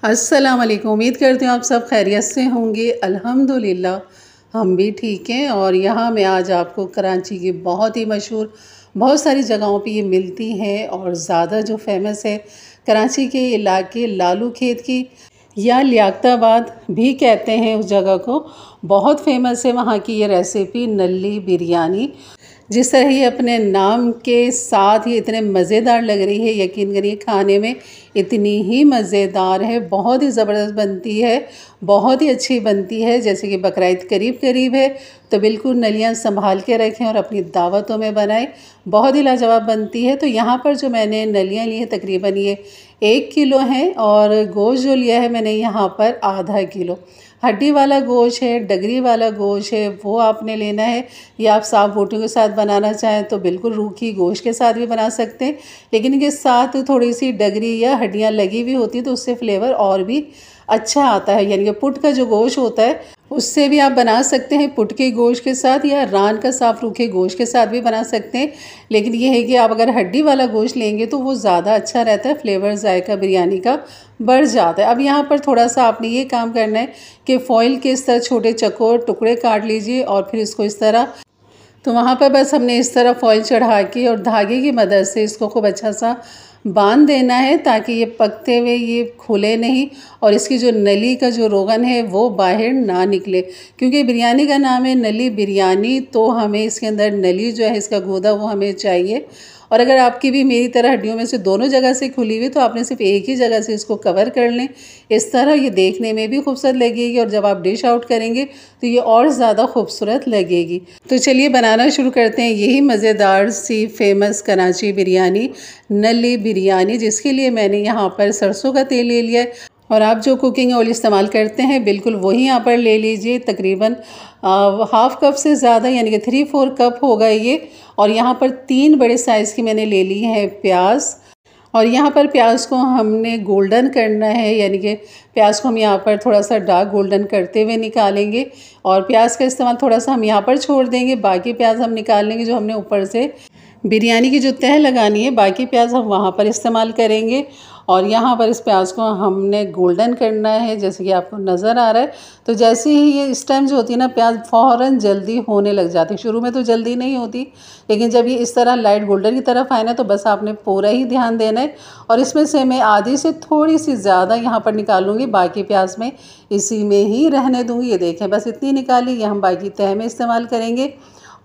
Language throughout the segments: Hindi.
अस्सलाम वालेकुम। उम्मीद करती हूँ आप सब खैरियत से होंगे। अल्हम्दुलिल्लाह हम भी ठीक हैं। और यहाँ मैं आज आपको कराची की बहुत ही मशहूर बहुत सारी जगहों पे ये मिलती हैं और ज़्यादा जो फेमस है कराची के इलाके लालू खेत की या लियाकताबाद भी कहते हैं उस जगह को, बहुत फेमस है वहाँ की ये रेसिपी नल्ली बिरयानी। जिस तरह ये अपने नाम के साथ ही इतने मज़ेदार लग रही है, यकीन करिए खाने में इतनी ही मज़ेदार है, बहुत ही ज़बरदस्त बनती है, बहुत ही अच्छी बनती है। जैसे कि बकरीद करीब करीब है तो बिल्कुल नलियाँ संभाल के रखें और अपनी दावतों में बनाएं, बहुत ही लाजवाब बनती है। तो यहाँ पर जो मैंने नलियाँ ली हैं तकरीबन ये 1 किलो हैं और गोश्त जो लिया है मैंने यहाँ पर आधा किलो। हड्डी वाला गोश्त है, डगरी वाला गोश्त है, वो आपने लेना है। या आप साफ बोटियों के साथ बनाना चाहें तो बिल्कुल रूखी गोश्त के साथ भी बना सकते हैं, लेकिन इनके साथ थोड़ी सी डगरी या हड्डियाँ लगी हुई होती है तो उससे फ्लेवर और भी अच्छा आता है। यानी कि पुट का जो गोश्त होता है उससे भी आप बना सकते हैं, पुट के गोश्त के साथ, या रान का साफ रूखे गोश्त के साथ भी बना सकते हैं। लेकिन ये है कि आप अगर हड्डी वाला गोश्त लेंगे तो वो ज़्यादा अच्छा रहता है, फ्लेवर जायका बिरयानी का बढ़ जाता है। अब यहाँ पर थोड़ा सा आपने ये काम करना है कि फ़ॉइल के इस तरह छोटे चकोर टुकड़े काट लीजिए और फिर इसको इस तरह, तो वहाँ पर बस हमने इस तरह फॉइल चढ़ा के और धागे की मदद से इसको खूब अच्छा सा बांध देना है ताकि ये पकते हुए ये खुले नहीं और इसकी जो नली का जो रोगन है वो बाहर ना निकले। क्योंकि बिरयानी का नाम है नली बिरयानी, तो हमें इसके अंदर नली जो है इसका गूदा वो हमें चाहिए। और अगर आपकी भी मेरी तरह हड्डियों में से दोनों जगह से खुली हुई तो आपने सिर्फ एक ही जगह से इसको कवर कर लें। इस तरह ये देखने में भी खूबसूरत लगेगी और जब आप डिश आउट करेंगे तो ये और ज़्यादा खूबसूरत लगेगी। तो चलिए बनाना शुरू करते हैं यही मज़ेदार सी फेमस कराची बिरयानी नली बिरयानी, जिसके लिए मैंने यहाँ पर सरसों का तेल ले लिया है। और आप जो कुकिंग ऑयल इस्तेमाल करते हैं बिल्कुल वही यहाँ पर ले लीजिए, तकरीबन हाफ़ कप से ज़्यादा यानी कि 3-4 कप होगा ये। और यहाँ पर 3 बड़े साइज़ की मैंने ले ली है प्याज। और यहाँ पर प्याज को हमने गोल्डन करना है, यानी कि प्याज को हम यहाँ पर थोड़ा सा डार्क गोल्डन करते हुए निकालेंगे। और प्याज का इस्तेमाल थोड़ा सा हम यहाँ पर छोड़ देंगे, बाकी प्याज हम निकाल लेंगे जो हमने ऊपर से बिरयानी की जो तह लगानी है, बाकी प्याज हम वहाँ पर इस्तेमाल करेंगे। और यहाँ पर इस प्याज को हमने गोल्डन करना है जैसे कि आपको नज़र आ रहा है। तो जैसे ही ये इस टाइम जो होती है ना प्याज फ़ौरन जल्दी होने लग जाती है, शुरू में तो जल्दी नहीं होती, लेकिन जब ये इस तरह लाइट गोल्डन की तरफ आए ना तो बस आपने पूरा ही ध्यान देना है। और इसमें से मैं आधी से थोड़ी सी ज़्यादा यहाँ पर निकालूंगी, बाकी प्याज में इसी में ही रहने दूँगी। ये देखें बस इतनी निकाली, ये हम बाकी तह में इस्तेमाल करेंगे।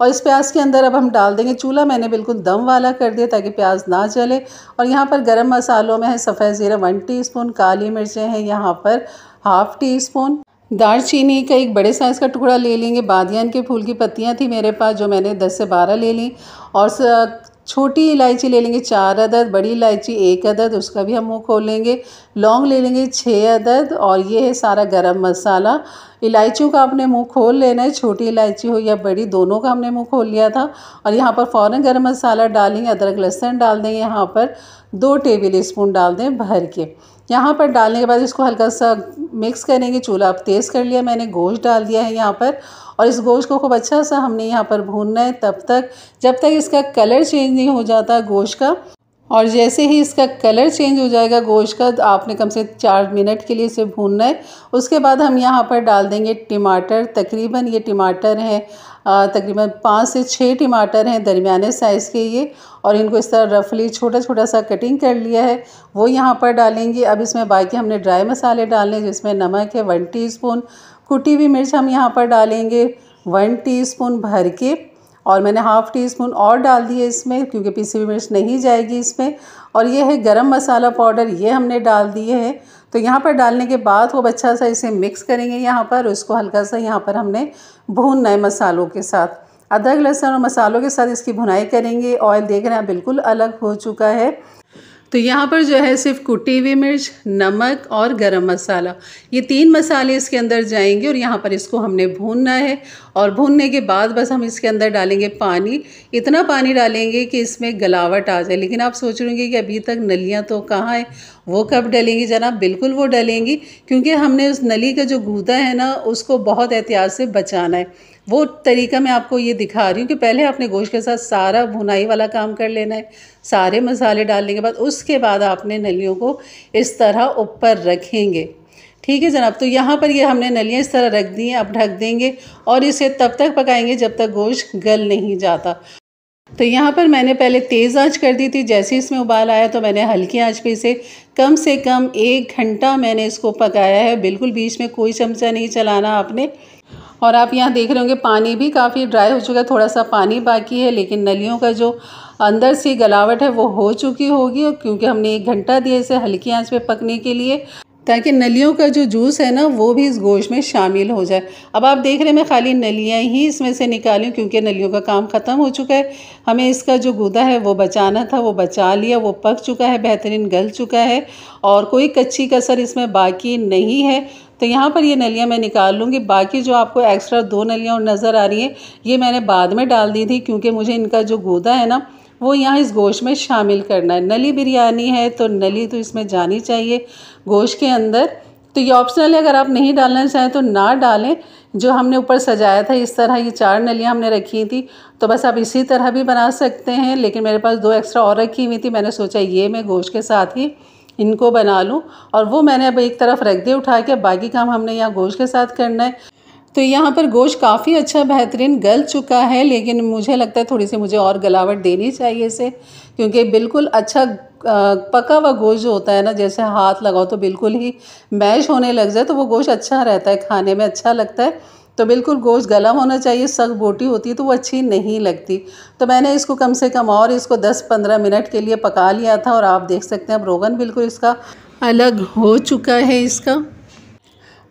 और इस प्याज के अंदर अब हम डाल देंगे, चूल्हा मैंने बिल्कुल दम वाला कर दिया ताकि प्याज ना जले। और यहाँ पर गरम मसालों में है सफ़ेद ज़ीरा 1 टीस्पून, काली मिर्चें हैं यहाँ पर ½ टीस्पून, दालचीनी का 1 बड़े साइज़ का टुकड़ा ले लेंगे, बादियान के फूल की पत्तियाँ थी मेरे पास जो मैंने 10 से 12 ले ली। और छोटी इलायची ले लेंगे 4 अदद, बड़ी इलायची 1 अदद, उसका भी हम मुँह खोल लेंगे। लौंग ले लेंगे 6 अदद। और ये है सारा गरम मसाला। इलायचियों का आपने मुंह खोल लेना है, छोटी इलायची हो या बड़ी, दोनों का हमने मुंह खोल लिया था। और यहाँ पर फ़ौरन गरम मसाला डालेंगे, अदरक लहसुन डाल देंगे, यहाँ पर 2 टेबल स्पून डाल दें भर के। यहाँ पर डालने के बाद इसको हल्का सा मिक्स करेंगे। चूल्हा अब तेज़ कर लिया मैंने, गोश्त डाल दिया है यहाँ पर। और इस गोश्त को खूब अच्छा सा हमने यहाँ पर भूनना है तब तक जब तक इसका कलर चेंज नहीं हो जाता गोश्त का। और जैसे ही इसका कलर चेंज हो जाएगा गोश्त का तो आपने कम से 4 मिनट के लिए इसे भूनना है। उसके बाद हम यहाँ पर डाल देंगे टमाटर। तकरीबन ये टमाटर हैं तकरीबन 5 से 6 टमाटर हैं दरमियाने साइज़ के ये। और इनको इस तरह रफली छोटा छोटा सा कटिंग कर लिया है, वो यहाँ पर डालेंगे। अब इसमें बाकी हमने ड्राई मसाले डालने, जिसमें नमक है 1 टीस्पून, कुटी हुई मिर्च हम यहाँ पर डालेंगे 1 टीस्पून भर के। और मैंने ½ टीस्पून और डाल दिए इसमें क्योंकि पीसी हुई मिर्च नहीं जाएगी इसमें। और ये है गरम मसाला पाउडर, ये हमने डाल दिए हैं। तो यहाँ पर डालने के बाद वो अच्छा सा इसे मिक्स करेंगे यहाँ पर, उसको हल्का सा यहाँ पर हमने भूनना है मसालों के साथ। अदरक लहसुन और मसालों के साथ इसकी भुनाई करेंगे। ऑयल देख रहे हैं बिल्कुल अलग हो चुका है। तो यहाँ पर जो है सिर्फ कुटी हुई मिर्च, नमक और गरम मसाला, ये 3 मसाले इसके अंदर जाएंगे। और यहाँ पर इसको हमने भूनना है। और भूनने के बाद बस हम इसके अंदर डालेंगे पानी। इतना पानी डालेंगे कि इसमें गलावट आ जाए। लेकिन आप सोच रहे होंगे कि अभी तक नलियाँ तो कहाँ हैं, वो कब डलेंगी जनाब? बिल्कुल वो डलेंगी, क्योंकि हमने उस नली का जो गूदा है ना उसको बहुत एहतियात से बचाना है। वो तरीका मैं आपको ये दिखा रही हूँ कि पहले आपने गोश्त के साथ सारा भुनाई वाला काम कर लेना है, सारे मसाले डालने के बाद उसके बाद आपने नलियों को इस तरह ऊपर रखेंगे। ठीक है जनाब। तो यहाँ पर ये हमने नलियाँ इस तरह रख दी हैं। अब ढक देंगे और इसे तब तक पकाएंगे जब तक गोश्त गल नहीं जाता। तो यहाँ पर मैंने पहले तेज़ आंच कर दी थी। जैसे इसमें उबाल आया तो मैंने हल्की आंच पे इसे कम से कम 1 घंटा मैंने इसको पकाया है। बिल्कुल बीच में कोई चमचा नहीं चलाना आपने। और आप यहाँ देख रहे होंगे पानी भी काफ़ी ड्राई हो चुका है, थोड़ा सा पानी बाकी है, लेकिन नलियों का जो अंदर से गलावट है वो हो चुकी होगी। और क्योंकि हमने 1 घंटा दिया इसे हल्की आंच पे पकने के लिए, ताकि नलियों का जो जूस है ना वो भी इस गोश्त में शामिल हो जाए। अब आप देख रहे हैं मैं खाली नलियाँ ही इसमें से निकाली क्योंकि नलियों का काम ख़त्म हो चुका है। हमें इसका जो गूदा है वो बचाना था, वो बचा लिया, वो पक चुका है, बेहतरीन गल चुका है और कोई कच्ची कसर इसमें बाकी नहीं है। तो यहाँ पर ये नलियाँ मैं निकाल लूँगी। बाकी जो आपको एक्स्ट्रा 2 नलियाँ और नज़र आ रही हैं ये मैंने बाद में डाल दी थी क्योंकि मुझे इनका जो गूदा है ना वो यहाँ इस गोश्त में शामिल करना है। नली बिरयानी है तो नली तो इसमें जानी चाहिए गोश्त के अंदर। तो ये ऑप्शनल है, अगर आप नहीं डालना चाहें तो ना डालें। जो हमने ऊपर सजाया था इस तरह ये 4 नलियाँ हमने रखी थी, तो बस आप इसी तरह भी बना सकते हैं, लेकिन मेरे पास 2 एक्स्ट्रा और रखी हुई थी। मैंने सोचा ये मैं गोश्त के साथ ही इनको बना लूँ और वो मैंने अब एक तरफ रख दिया उठा के। बाकी काम हमने यहाँ गोश्त के साथ करना है। तो यहाँ पर गोश्त काफ़ी अच्छा बेहतरीन गल चुका है, लेकिन मुझे लगता है थोड़ी सी मुझे और गलावट देनी चाहिए इसे, क्योंकि बिल्कुल अच्छा पका हुआ गोश्त जो होता है ना, जैसे हाथ लगाओ तो बिल्कुल ही मैश होने लग जाए तो वो गोश्त अच्छा रहता है, खाने में अच्छा लगता है। तो बिल्कुल गोश्त गला होना चाहिए। सख्त बोटी होती है तो वो अच्छी नहीं लगती। तो मैंने इसको कम से कम और इसको 10-15 मिनट के लिए पका लिया था और आप देख सकते हैं अब रोगन बिल्कुल इसका अलग हो चुका है इसका।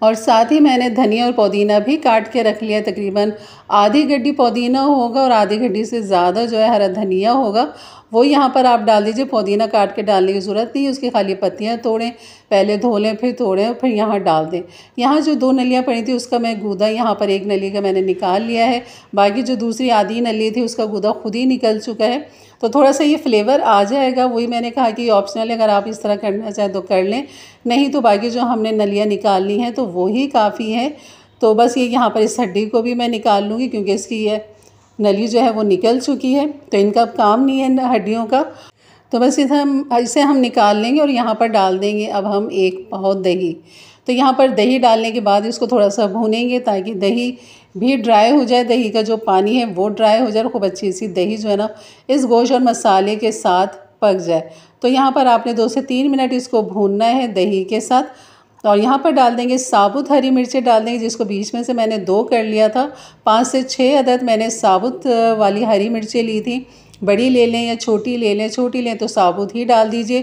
और साथ ही मैंने धनिया और पुदीना भी काट के रख लिया। तकरीबन आधी गड्डी पुदीना होगा और आधी गड्डी से ज़्यादा जो है हरा धनिया होगा, वो यहाँ पर आप डाल दीजिए। पुदीना काट के डालने की ज़रूरत नहीं है, उसकी खाली पत्तियाँ तोड़ें, पहले धो लें फिर तोड़ें और फिर यहाँ डाल दें। यहाँ जो 2 नलियाँ पड़ी थी उसका मैं गूदा यहाँ पर 1 नली का मैंने निकाल लिया है। बाकी जो दूसरी आधी नली थी उसका गूदा खुद ही निकल चुका है। तो थोड़ा सा ये फ्लेवर आ जाएगा, वही मैंने कहा कि ऑप्शनल है, अगर आप इस तरह करना चाहें तो कर लें, नहीं तो बाकी जो हमने नलियाँ निकालनी हैं तो वो ही काफ़ी है। तो बस ये यहाँ पर इस हड्डी को भी मैं निकाल लूँगी क्योंकि इसकी ये नली जो है वो निकल चुकी है, तो इनका काम नहीं है हड्डियों का। तो बस इसे हम निकाल लेंगे और यहाँ पर डाल देंगे अब हम 1 पाव दही। तो यहाँ पर दही डालने के बाद इसको थोड़ा सा भूनेंगे ताकि दही भी ड्राई हो जाए, दही का जो पानी है वो ड्राई हो जाए और खूब अच्छी सी दही जो है ना इस गोश्त और मसाले के साथ पक जाए। तो यहाँ पर आपने 2 से 3 मिनट इसको भूनना है दही के साथ। और यहाँ पर डाल देंगे साबुत हरी मिर्चें डाल देंगे, जिसको बीच में से मैंने 2 कर लिया था। 5 से 6 अदद मैंने साबुत वाली हरी मिर्चें ली थी। बड़ी ले लें या छोटी ले लें, छोटी लें तो साबुत ही डाल दीजिए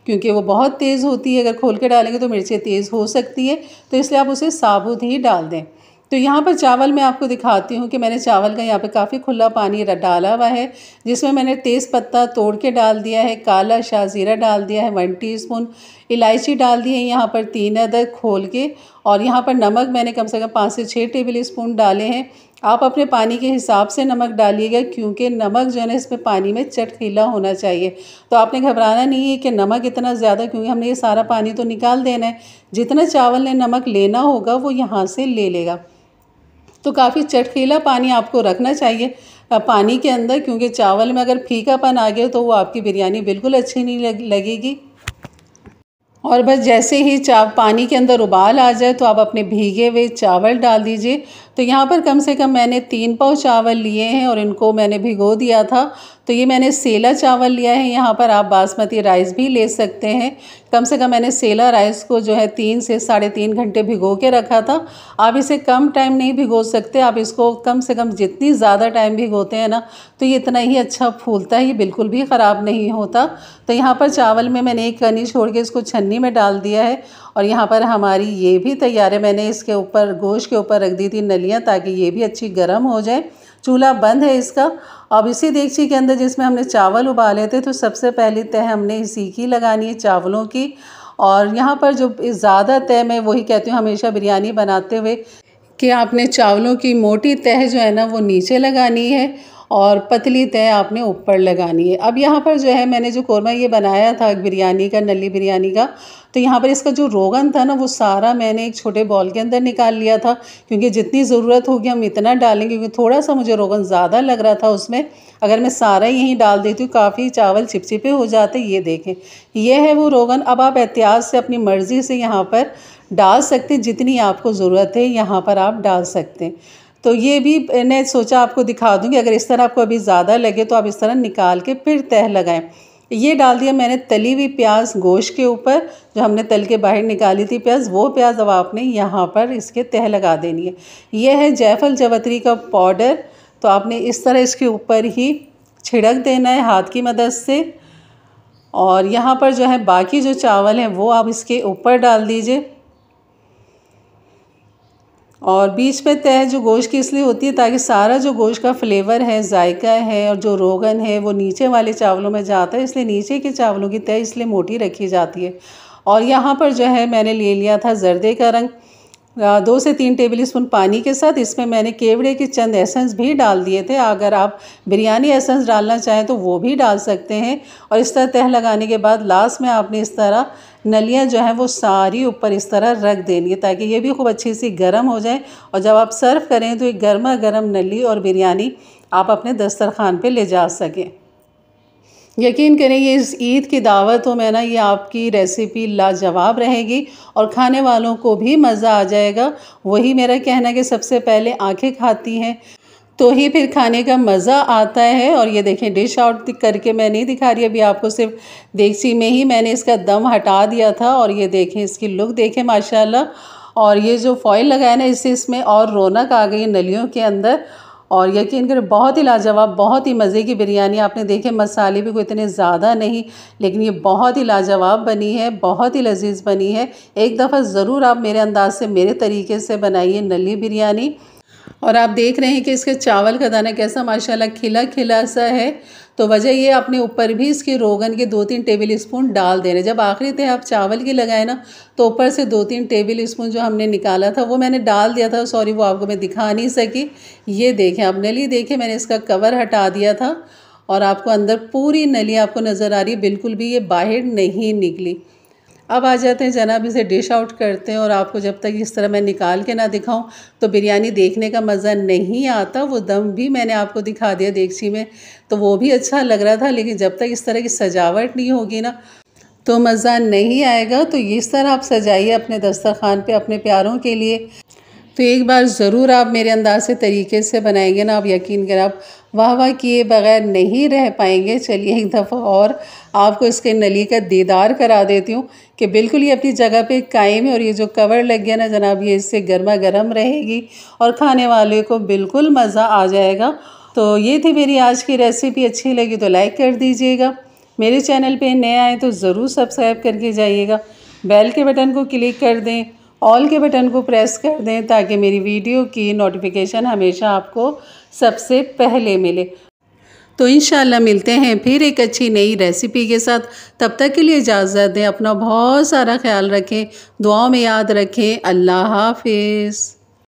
क्योंकि वो बहुत तेज़ होती है, अगर खोल के डालेंगे तो मिर्चें तेज़ हो सकती है, तो इसलिए आप उसे साबुत ही डाल दें। तो यहाँ पर चावल मैं आपको दिखाती हूँ कि मैंने चावल का यहाँ पे काफ़ी खुला पानी डाला हुआ है, जिसमें मैंने तेज़ पत्ता तोड़ के डाल दिया है, काला शाहज़ीरा डाल दिया है 1 टीस्पून, इलायची डाल दी है यहाँ पर 3 अदद खोल के, और यहाँ पर नमक मैंने कम से कम 5 से 6 टेबल स्पून डाले हैं। आप अपने पानी के हिसाब से नमक डालिएगा क्योंकि नमक जो है ना इसमें पानी में चटकीला होना चाहिए। तो आपने घबराना नहीं है कि नमक इतना ज़्यादा, क्योंकि हमने ये सारा पानी तो निकाल देना है। जितना चावल ने नमक लेना होगा वो यहाँ से ले लेगा। तो काफ़ी चटकीला पानी आपको रखना चाहिए पानी के अंदर, क्योंकि चावल में अगर फीकापन आ गया तो वो आपकी बिरयानी बिल्कुल अच्छी नहीं लगेगी। और बस जैसे ही पानी के अंदर उबाल आ जाए तो आप अपने भीगे हुए चावल डाल दीजिए। तो यहाँ पर कम से कम मैंने 3 पाव चावल लिए हैं और इनको मैंने भिगो दिया था। तो ये मैंने सेला चावल लिया है, यहाँ पर आप बासमती राइस भी ले सकते हैं। कम से कम मैंने सेला राइस को जो है 3 से 3.5 घंटे भिगो के रखा था। आप इसे कम टाइम नहीं भिगो सकते, आप इसको कम से कम जितनी ज़्यादा टाइम भिगोते हैं ना तो ये इतना ही अच्छा फूलता है, ये बिल्कुल भी ख़राब नहीं होता। तो यहाँ पर चावल में मैंने 1 कनी छोड़ के इसको छन्नी में डाल दिया है और यहाँ पर हमारी ये भी तैयार है। मैंने इसके ऊपर गोश्त के ऊपर रख दी थी नलियाँ ताकि ये भी अच्छी गर्म हो जाए। चूल्हा बंद है इसका। अब इसी देगची के अंदर जिसमें हमने चावल उबाले थे तो सबसे पहली तह हमने इसी की लगानी है, चावलों की। और यहाँ पर जो ज़्यादा तह मैं वही कहती हूँ हमेशा बिरयानी बनाते हुए कि आपने चावलों की मोटी तह जो है ना वो नीचे लगानी है और पतली तय आपने ऊपर लगानी है। अब यहाँ पर जो है मैंने जो कोरमा ये बनाया था बिरयानी का, नली बिरयानी का, तो यहाँ पर इसका जो रोगन था ना वो सारा मैंने एक छोटे बॉल के अंदर निकाल लिया था, क्योंकि जितनी ज़रूरत होगी हम इतना डालेंगे, क्योंकि थोड़ा सा मुझे रोगन ज़्यादा लग रहा था उसमें। अगर मैं सारा यहीं डाल देती हूँ काफ़ी चावल चिपचिपे हो जाते। ये देखें, ये है वो रोगन। अब आप एहतियात से अपनी मर्ज़ी से यहाँ पर डाल सकते हैं, जितनी आपको ज़रूरत है यहाँ पर आप डाल सकते हैं। तो ये भी मैंने सोचा आपको दिखा दूँगी। अगर इस तरह आपको अभी ज़्यादा लगे तो आप इस तरह निकाल के फिर तह लगाएं। ये डाल दिया मैंने तली हुई प्याज गोश्त के ऊपर, जो हमने तल के बाहर निकाली थी प्याज, वो प्याज अब आपने यहाँ पर इसके तह लगा देनी है। ये है जायफल जावित्री का पाउडर, तो आपने इस तरह इसके ऊपर ही छिड़क देना है हाथ की मदद से। और यहाँ पर जो है बाकी जो चावल हैं वो आप इसके ऊपर डाल दीजिए। और बीच में तह जो गोश्त की इसलिए होती है ताकि सारा जो गोश्त का फ्लेवर है, जायका है और जो रोगन है वो नीचे वाले चावलों में जाता है, इसलिए नीचे के चावलों की तह इसलिए मोटी रखी जाती है। और यहाँ पर जो है मैंने ले लिया था जर्दे का रंग, 2 से 3 टेबल स्पून पानी के साथ। इसमें मैंने केवड़े के चंद एसेंस भी डाल दिए थे। अगर आप बिरयानी एसेंस डालना चाहें तो वो भी डाल सकते हैं। और इस तरह तह लगाने के बाद लास्ट में आपने इस तरह नलियाँ जो हैं वो सारी ऊपर इस तरह रख देनी है, ताकि ये भी खूब अच्छी सी गर्म हो जाए। और जब आप सर्व करें तो एक गर्मा गर्म नली और बिरयानी आप अपने दस्तरखान पे ले जा सकें। यकीन करें ये इस ईद की दावतों में ना ये आपकी रेसिपी लाजवाब रहेगी और खाने वालों को भी मज़ा आ जाएगा। वही मेरा कहना है कि सबसे पहले आंखें खाती हैं तो ही फिर खाने का मज़ा आता है। और ये देखें, डिश आउट करके मैं नहीं दिखा रही अभी आपको, सिर्फ देगची में ही मैंने इसका दम हटा दिया था। और ये देखें, इसकी लुक देखें माशाल्लाह। और ये जो फॉइल लगाया ना, इससे इसमें और रौनक आ गई नलियों के अंदर। और यकीन करें बहुत ही लाजवाब, बहुत ही मज़े की बिरयानी। आपने देखे मसाले भी कोई इतने ज़्यादा नहीं, लेकिन ये बहुत ही लाजवाब बनी है, बहुत ही लजीज बनी है। एक दफ़ा ज़रूर आप मेरे अंदाज से, मेरे तरीके से बनाइए नली बिरयानी। और आप देख रहे हैं कि इसके चावल का दाना कैसा माशाल्लाह खिला खिला सा है। तो वजह ये अपने ऊपर भी इसके रोगन के 2-3 टेबल स्पून डाल देने। जब आखिरी तय आप चावल की लगाए ना तो ऊपर से 2-3 टेबल स्पून जो हमने निकाला था वो मैंने डाल दिया था। सॉरी, वो आपको मैं दिखा नहीं सकी। ये देखें, आप नली देखें, मैंने इसका कवर हटा दिया था और आपको अंदर पूरी नली आपको नज़र आ रही है, बिल्कुल भी ये बाहर नहीं निकली। अब आ जाते हैं जनाब, इसे डिश आउट करते हैं। और आपको जब तक इस तरह मैं निकाल के ना दिखाऊं तो बिरयानी देखने का मज़ा नहीं आता। वो दम भी मैंने आपको दिखा दिया देगची में, तो वो भी अच्छा लग रहा था, लेकिन जब तक इस तरह की सजावट नहीं होगी ना तो मज़ा नहीं आएगा। तो इस तरह आप सजाइए अपने दस्तरखान पे अपने प्यारों के लिए। तो एक बार ज़रूर आप मेरे अंदाज से तरीके से बनाएंगे ना, आप यकीन करें आप वाह वाह किए बगैर नहीं रह पाएंगे। चलिए एक दफ़ा और आपको इसके नली का दीदार करा देती हूँ कि बिल्कुल ये अपनी जगह पे कायम है। और ये जो कवर लग गया ना जनाब, ये इससे गर्मा गर्म रहेगी और खाने वाले को बिल्कुल मज़ा आ जाएगा। तो ये थी मेरी आज की रेसिपी। अच्छी लगी तो लाइक कर दीजिएगा। मेरे चैनल पे नए आए तो ज़रूर सब्सक्राइब करके जाइएगा। बेल के बटन को क्लिक कर दें, ऑल के बटन को प्रेस कर दें, ताकि मेरी वीडियो की नोटिफिकेशन हमेशा आपको सबसे पहले मिले। तो इंशाल्लाह मिलते हैं फिर एक अच्छी नई रेसिपी के साथ। तब तक के लिए इजाज़त दें। अपना बहुत सारा ख्याल रखें, दुआओं में याद रखें। अल्लाह हाफिज़।